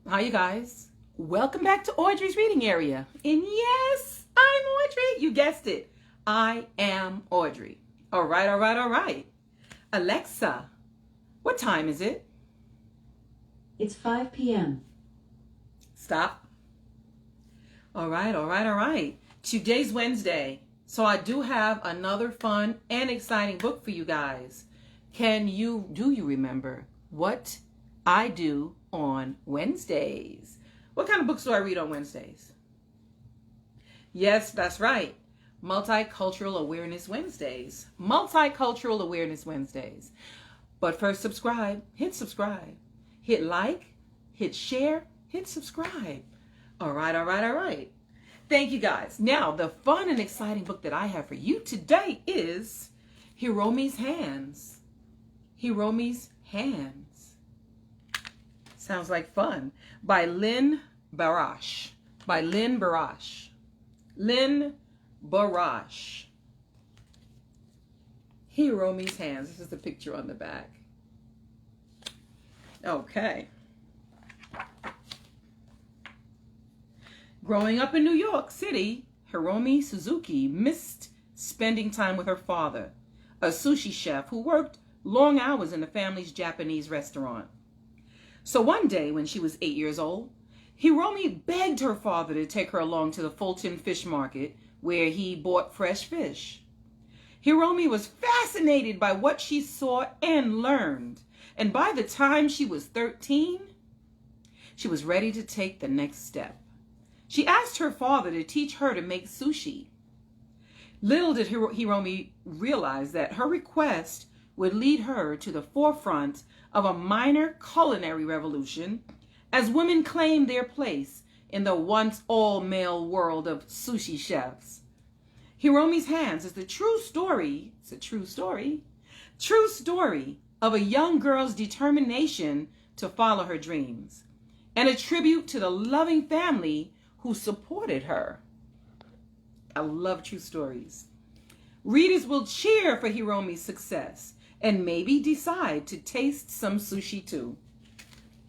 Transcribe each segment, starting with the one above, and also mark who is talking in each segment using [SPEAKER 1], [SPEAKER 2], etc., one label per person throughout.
[SPEAKER 1] Hi, you guys. Welcome back to Audrey's reading area. And yes, I'm Audrey. You guessed it. I am Audrey. All right, all right, all right. Alexa, what time is it?
[SPEAKER 2] It's 5 p.m.
[SPEAKER 1] Stop. All right, all right, all right. Today's Wednesday, so I do have another fun and exciting book for you guys. Do you remember what I do on Wednesdays? What kind of books do I read on Wednesdays? Yes, that's right. Multicultural Awareness Wednesdays. Multicultural Awareness Wednesdays. But first, subscribe. Hit subscribe. Hit like. Hit share. Hit subscribe. All right, all right, all right. Thank you, guys. Now, the fun and exciting book that I have for you today is Hiromi's Hands. Hiromi's Hands. Sounds like fun. By Lynn Barash. By Lynn Barash. Lynn Barash. Hiromi's Hands. This is the picture on the back. Okay. Growing up in New York City, Hiromi Suzuki missed spending time with her father, a sushi chef who worked long hours in the family's Japanese restaurant. So one day when she was 8 years old, Hiromi begged her father to take her along to the Fulton Fish Market where he bought fresh fish. Hiromi was fascinated by what she saw and learned, and by the time she was 13, she was ready to take the next step. She asked her father to teach her to make sushi. Little did Hiromi realize that her request would lead her to the forefront of a minor culinary revolution as women claimed their place in the once all-male world of sushi chefs. Hiromi's Hands is the true story of a young girl's determination to follow her dreams, and a tribute to the loving family who supported her. I love true stories. Readers will cheer for Hiromi's success and maybe decide to taste some sushi too.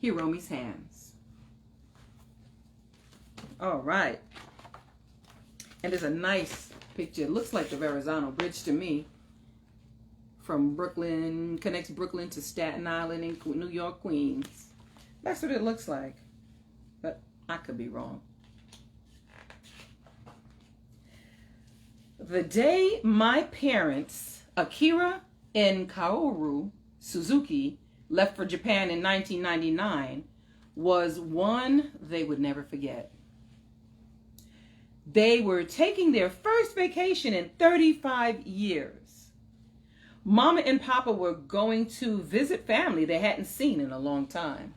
[SPEAKER 1] Hiromi's Hands. All right. And there's a nice picture. It looks like the Verrazano Bridge to me. From Brooklyn, connects Brooklyn to Staten Island in New York, Queens. That's what it looks like. But I could be wrong. The day my parents, Akira and Kaoru Suzuki, left for Japan in 1999 was one they would never forget. They were taking their first vacation in 35 years. Mama and Papa were going to visit family they hadn't seen in a long time.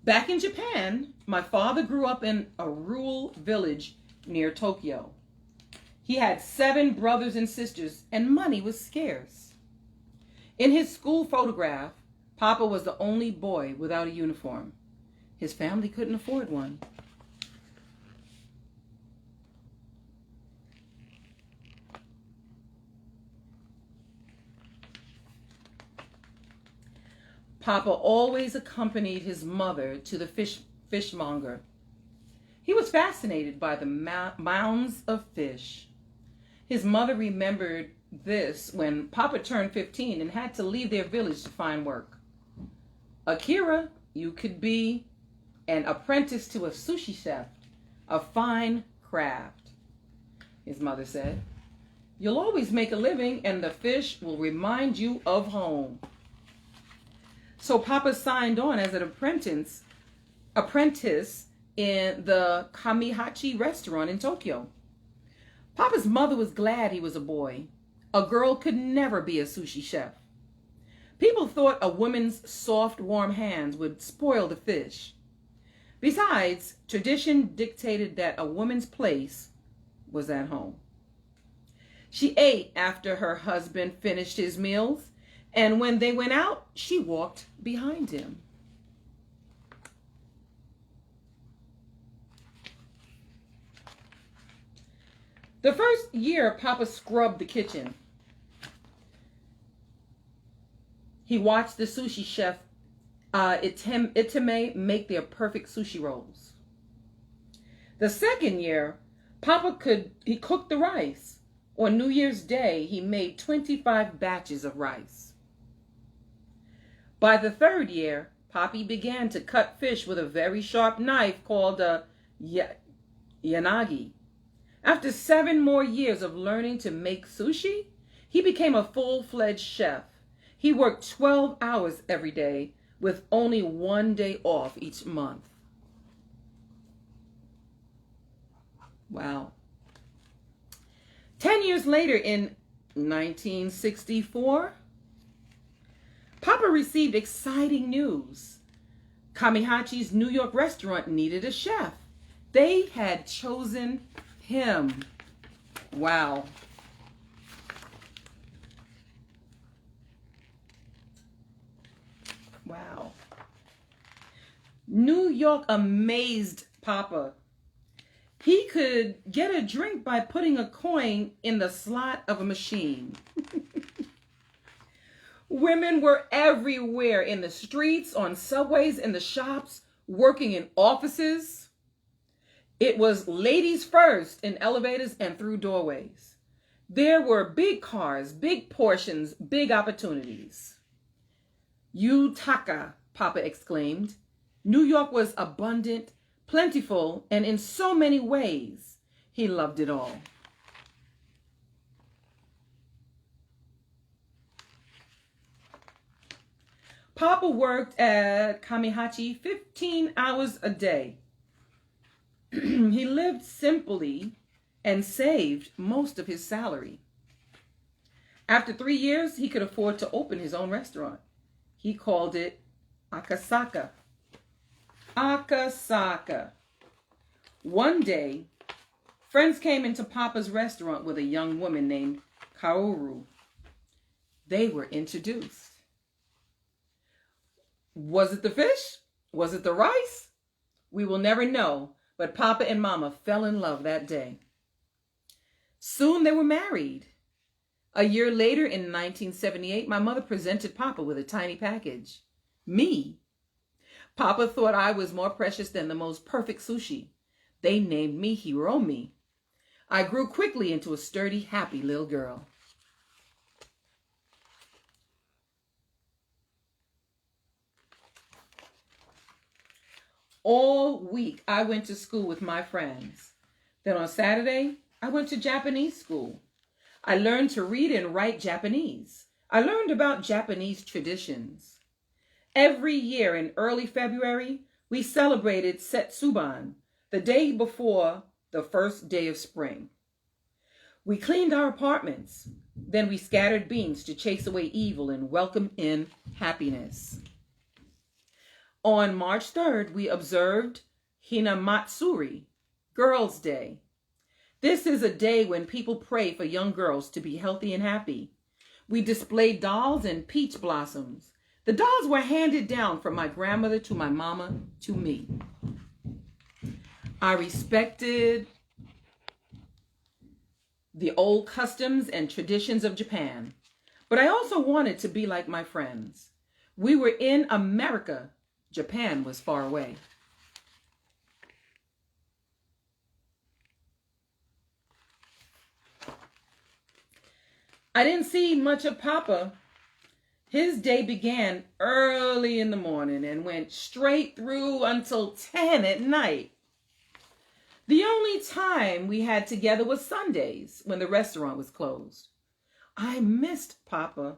[SPEAKER 1] Back in Japan, my father grew up in a rural village near Tokyo. He had 7 brothers and sisters, and money was scarce. In his school photograph, Papa was the only boy without a uniform. His family couldn't afford one. Papa always accompanied his mother to the fishmonger. He was fascinated by the mounds of fish. His mother remembered this when Papa turned 15 and had to leave their village to find work. Akira, you could be an apprentice to a sushi chef, a fine craft, his mother said. You'll always make a living and the fish will remind you of home. So Papa signed on as an apprentice in the Kamihachi restaurant in Tokyo. Papa's mother was glad he was a boy. A girl could never be a sushi chef. People thought a woman's soft, warm hands would spoil the fish. Besides, tradition dictated that a woman's place was at home. She ate after her husband finished his meals, and when they went out, she walked behind him. The first year, Papa scrubbed the kitchen. He watched the sushi chef Itame make their perfect sushi rolls. The second year, Papa cooked the rice. On New Year's Day, he made 25 batches of rice. By the third year, Papi began to cut fish with a very sharp knife called a yanagi. After 7 more years of learning to make sushi, he became a full-fledged chef. He worked 12 hours every day with only 1 day off each month. Wow. 10 years later, in 1964, Papa received exciting news. Kamihachi's New York restaurant needed a chef. They had chosen him. Wow. Wow. New York amazed Papa. He could get a drink by putting a coin in the slot of a machine. Women were everywhere, in the streets, on subways, in the shops, working in offices. It was ladies first in elevators and through doorways. There were big cars, big portions, big opportunities. Yutaka, Papa exclaimed. New York was abundant, plentiful, and in so many ways, he loved it all. Papa worked at Kamihachi 15 hours a day. He lived simply and saved most of his salary. After 3 years, he could afford to open his own restaurant. He called it Akasaka. Akasaka. One day, friends came into Papa's restaurant with a young woman named Kaoru. They were introduced. Was it the fish? Was it the rice? We will never know, but Papa and Mama fell in love that day. Soon they were married. A year later, in 1978, my mother presented Papa with a tiny package. Me. Papa thought I was more precious than the most perfect sushi. They named me Hiromi. I grew quickly into a sturdy, happy little girl. All week, I went to school with my friends. Then on Saturday, I went to Japanese school. I learned to read and write Japanese. I learned about Japanese traditions. Every year in early February, we celebrated Setsuban, the day before the first day of spring. We cleaned our apartments. Then we scattered beans to chase away evil and welcome in happiness. On March 3rd, we observed Hinamatsuri, Girls' Day. This is a day when people pray for young girls to be healthy and happy. We displayed dolls and peach blossoms. The dolls were handed down from my grandmother to my mama to me. I respected the old customs and traditions of Japan, but I also wanted to be like my friends. We were in America. Japan was far away. I didn't see much of Papa. His day began early in the morning and went straight through until 10 at night. The only time we had together was Sundays when the restaurant was closed. I missed Papa.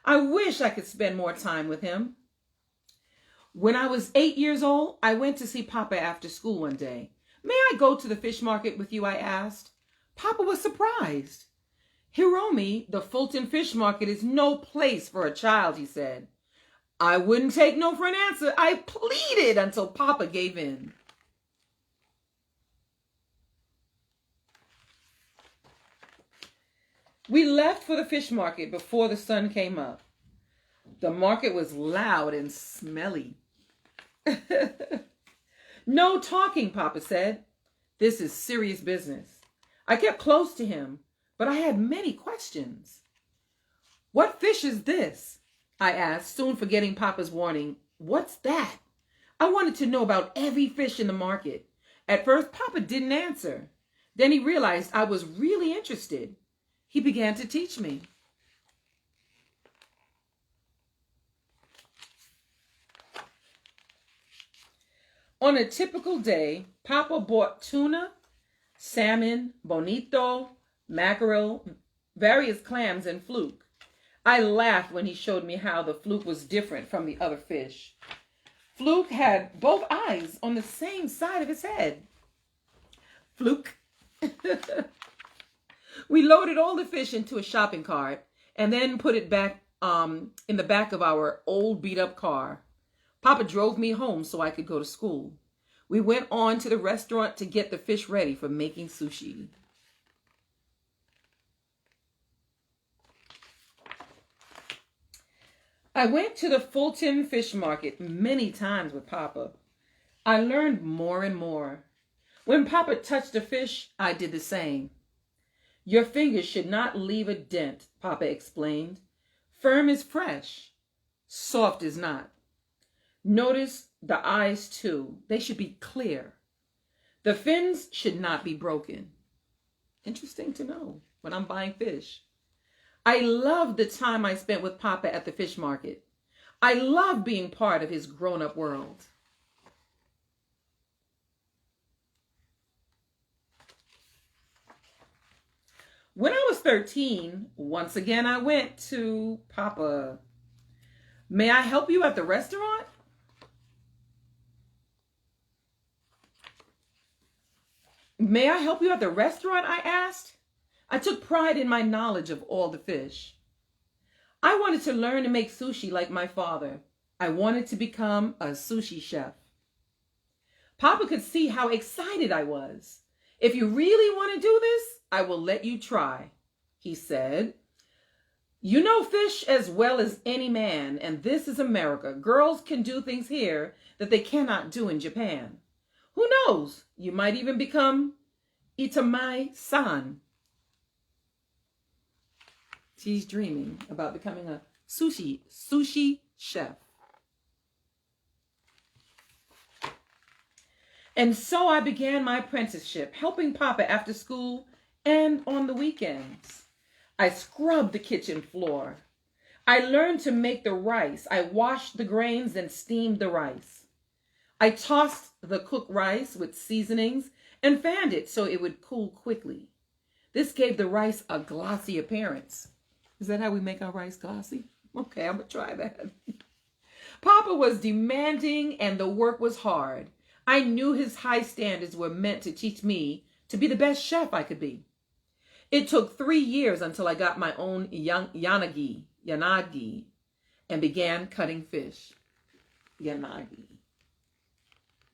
[SPEAKER 1] I wish I could spend more time with him. When I was 8 years old, I went to see Papa after school one day. May I go to the fish market with you? I asked. Papa was surprised. Hiromi, the Fulton Fish Market is no place for a child, he said. I wouldn't take no for an answer. I pleaded until Papa gave in. We left for the fish market before the sun came up. The market was loud and smelly. No talking, Papa said. This is serious business. I kept close to him, but I had many questions. What fish is this? I asked, soon forgetting Papa's warning. What's that? I wanted to know about every fish in the market. At first, Papa didn't answer. Then he realized I was really interested. He began to teach me. On a typical day, Papa bought tuna, salmon, bonito, mackerel, various clams, and fluke. I laughed when he showed me how the fluke was different from the other fish. Fluke had both eyes on the same side of his head. Fluke. We loaded all the fish into a shopping cart and then put it back in the back of our old beat-up car. Papa drove me home so I could go to school. We went on to the restaurant to get the fish ready for making sushi. I went to the Fulton Fish Market many times with Papa. I learned more and more. When Papa touched a fish, I did the same. Your fingers should not leave a dent, Papa explained. Firm is fresh, soft is not. Notice the eyes too. They should be clear. The fins should not be broken. Interesting to know when I'm buying fish. I love the time I spent with Papa at the fish market. I love being part of his grown-up world. When I was 13, once again I went to Papa. May I help you at the restaurant? May I help you at the restaurant? I asked. I took pride in my knowledge of all the fish. I wanted to learn to make sushi like my father. I wanted to become a sushi chef. Papa could see how excited I was. If you really want to do this, I will let you try, he said. You know fish as well as any man, and this is America. Girls can do things here that they cannot do in Japan. Who knows? You might even become Itamai-san. She's dreaming about becoming a sushi chef. And so I began my apprenticeship, helping Papa after school and on the weekends. I scrubbed the kitchen floor. I learned to make the rice. I washed the grains and steamed the rice. I tossed the cooked rice with seasonings and fanned it so it would cool quickly. This gave the rice a glossy appearance. Is that how we make our rice glossy? Okay, I'm going to try that. Papa was demanding and the work was hard. I knew his high standards were meant to teach me to be the best chef I could be. It took 3 years until I got my own yanagi, and began cutting fish. Yanagi.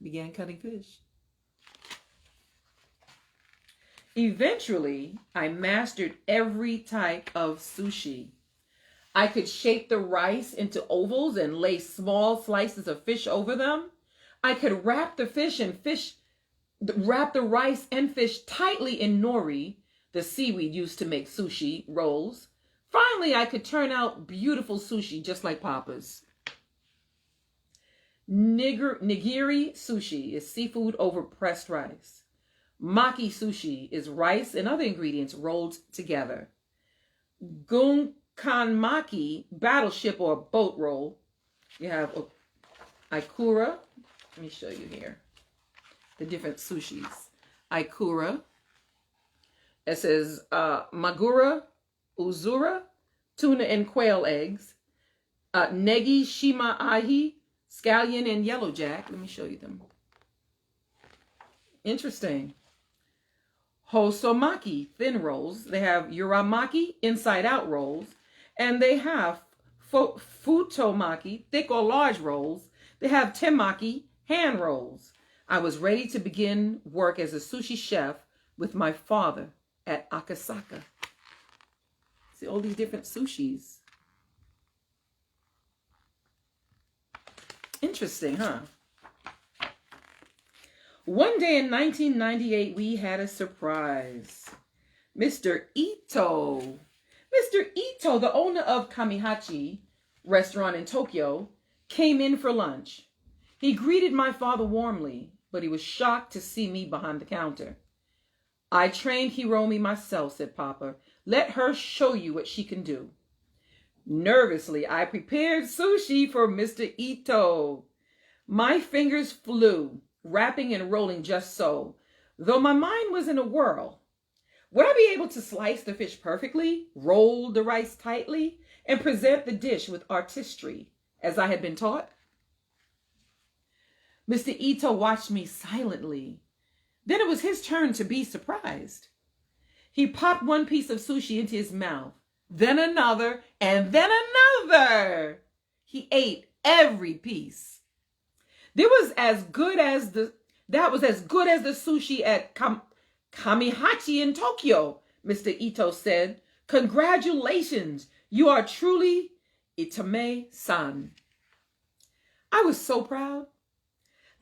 [SPEAKER 1] Began cutting fish. Eventually, I mastered every type of sushi. I could shape the rice into ovals and lay small slices of fish over them. I could wrap the rice and fish tightly in nori, the seaweed used to make sushi rolls. Finally, I could turn out beautiful sushi just like Papa's. Nigiri sushi is seafood over pressed rice. Maki sushi is rice and other ingredients rolled together. Gunkanmaki, battleship or boat roll. You have ikura. Let me show you here the different sushis. Ikura. It says magura, uzura, tuna and quail eggs. Negi, shima ahi, scallion and yellowjack. Let me show you them. Interesting. Hosomaki, thin rolls. They have uramaki, inside-out rolls. And they have futomaki, thick or large rolls. They have temaki, hand rolls. I was ready to begin work as a sushi chef with my father at Akasaka. See all these different sushis. Interesting, huh? One day in 1998, we had a surprise. Mr. Ito, the owner of Kamihachi, restaurant in Tokyo, came in for lunch. He greeted my father warmly, but he was shocked to see me behind the counter. "I trained Hiromi myself," said Papa. "Let her show you what she can do." Nervously, I prepared sushi for Mr. Ito. My fingers flew, wrapping and rolling just so, though my mind was in a whirl. Would I be able to slice the fish perfectly, roll the rice tightly, and present the dish with artistry, as I had been taught? Mr. Ito watched me silently. Then it was his turn to be surprised. He popped one piece of sushi into his mouth, then another, and then another. He ate every piece. That was as good as the sushi at Kamihachi in Tokyo, Mr. Ito said. "Congratulations, you are truly Itame-san." I was so proud.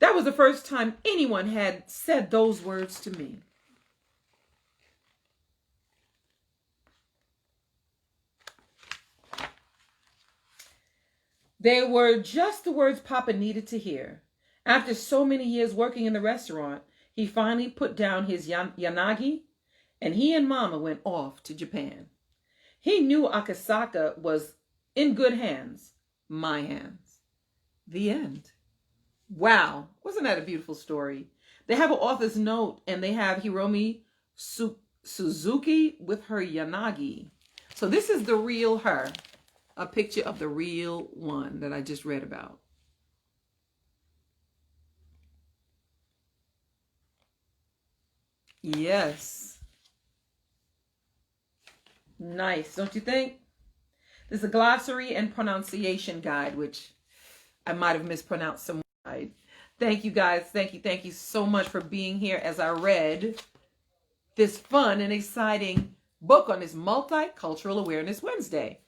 [SPEAKER 1] That was the first time anyone had said those words to me. They were just the words Papa needed to hear. After so many years working in the restaurant, he finally put down his yanagi, and he and Mama went off to Japan. He knew Akasaka was in good hands, my hands. The end. Wow, wasn't that a beautiful story? They have an author's note, and they have Hiromi Suzuki with her yanagi. So this is the real her, a picture of the real one that I just read about. Yes. Nice, don't you think? There's a glossary and pronunciation guide, which I might have mispronounced some. Thank you guys. Thank you so much for being here as I read this fun and exciting book on this Multicultural Awareness Wednesday.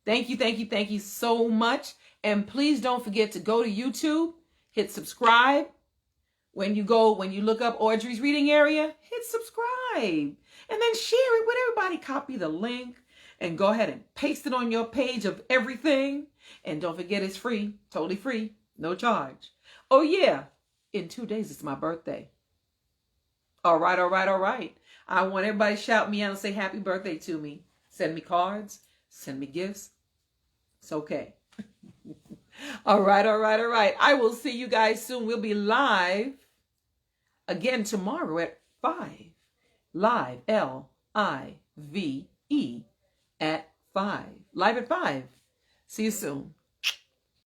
[SPEAKER 1] Thank you so much. And please don't forget to go to YouTube, hit subscribe. When you look up Audrey's Reading Area, hit subscribe. And then share it with everybody. Copy the link and go ahead and paste it on your page of everything. And don't forget, it's free, totally free, no charge. Oh yeah, in 2 days, it's my birthday. All right. I want everybody to shout me out and say happy birthday to me. Send me cards, send me gifts. It's okay. All right. I will see you guys soon. We'll be live again tomorrow at 5. Live, Live at 5. Live at 5. See you soon.